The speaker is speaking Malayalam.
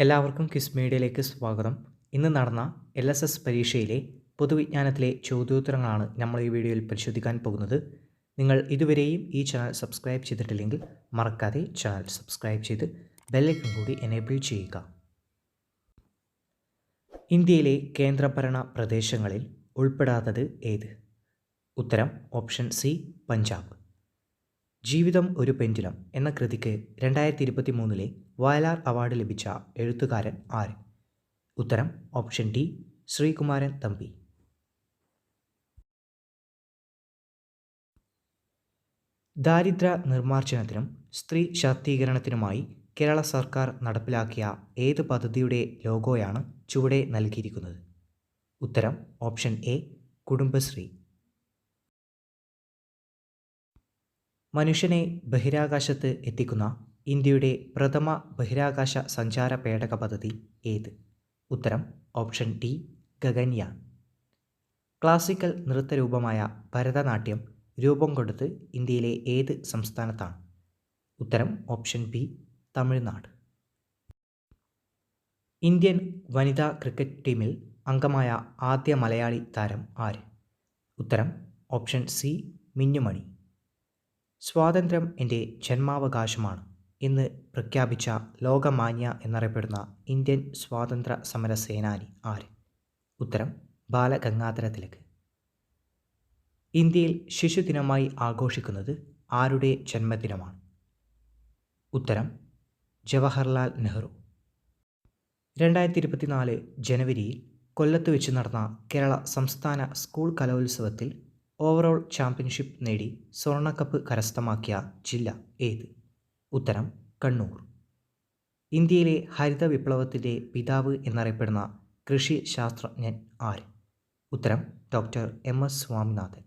എല്ലാവർക്കും ക്വിസ് മീഡിയയിലേക്ക് സ്വാഗതം. ഇന്ന് നടന്ന LSS പരീക്ഷയിലെ പൊതുവിജ്ഞാനത്തിലെ ചോദ്യോത്തരങ്ങളാണ് നമ്മൾ ഈ വീഡിയോയിൽ പരിശോധിക്കാൻ പോകുന്നത്. നിങ്ങൾ ഇതുവരെയും ഈ ചാനൽ സബ്സ്ക്രൈബ് ചെയ്തിട്ടില്ലെങ്കിൽ മറക്കാതെ ചാനൽ സബ്സ്ക്രൈബ് ചെയ്ത് ബെല്ലൈക്കൺ കൂടി എനേബിൾ ചെയ്യുക. ഇന്ത്യയിലെ കേന്ദ്രഭരണ പ്രദേശങ്ങളിൽ ഉൾപ്പെടാത്തത് ഏത്? ഉത്തരം ഓപ്ഷൻ സി, പഞ്ചാബ്. ജീവിതം ഒരു പെൻഡുലം എന്ന കൃതിക്ക് 2023 വയലാർ അവാർഡ് ലഭിച്ച എഴുത്തുകാരൻ ആര്? ഉത്തരം ഓപ്ഷൻ ഡി, ശ്രീകുമാരൻ തമ്പി. ദാരിദ്ര്യ നിർമ്മാർജ്ജനത്തിനും സ്ത്രീ ശാക്തീകരണത്തിനുമായി കേരള സർക്കാർ നടപ്പിലാക്കിയ ഏത് പദ്ധതിയുടെ ലോഗോയാണ് ചുവടെ നൽകിയിരിക്കുന്നത്? ഉത്തരം ഓപ്ഷൻ എ, കുടുംബശ്രീ. മനുഷ്യനെ ബഹിരാകാശത്ത് എത്തിക്കുന്ന ഇന്ത്യയുടെ പ്രഥമ ബഹിരാകാശ സഞ്ചാര പേടക പദ്ധതി ഏത്? ഉത്തരം option D, Gaganyaan. Classical നൃത്തരൂപമായ Bharatanatyam രൂപം കൊണ്ടത് ഇന്ത്യയിലെ ഏത് സംസ്ഥാനത്താണ്? ഉത്തരം ഓപ്ഷൻ ബി, തമിഴ്നാട്. ഇന്ത്യൻ വനിതാ ക്രിക്കറ്റ് ടീമിൽ അംഗമായ ആദ്യ മലയാളി താരം ആര്? ഉത്തരം ഓപ്ഷൻ സി, മിന്നുമണി. സ്വാതന്ത്ര്യം എൻ്റെ ജന്മാവകാശമാണ് എന്ന് പ്രഖ്യാപിച്ച ലോകമാന്യ എന്നറിയപ്പെടുന്ന ഇന്ത്യൻ സ്വാതന്ത്ര്യ സമര സേനാനി ആര്? ഉത്തരം ബാലഗംഗാധര തിലക്. ഇന്ത്യയിൽ ശിശുദിനമായി ആഘോഷിക്കുന്നത് ആരുടെ ജന്മദിനമാണ്? ഉത്തരം ജവഹർലാൽ നെഹ്റു. 2024 ജനുവരിയിൽ കൊല്ലത്ത് വെച്ച് നടന്ന കേരള സംസ്ഥാന സ്കൂൾ കലോത്സവത്തിൽ ഓവറോൾ ചാമ്പ്യൻഷിപ്പ് നേടി സ്വർണ്ണക്കപ്പ് കരസ്ഥമാക്കിയ ജില്ല ഏത്? ഉത്തരം കണ്ണൂർ. ഇന്ത്യയിലെ ഹരിത വിപ്ലവത്തിൻ്റെ പിതാവ് എന്നറിയപ്പെടുന്ന കൃഷി ശാസ്ത്രജ്ഞൻ ആര്? ഉത്തരം ഡോക്ടർ MS സ്വാമിനാഥൻ.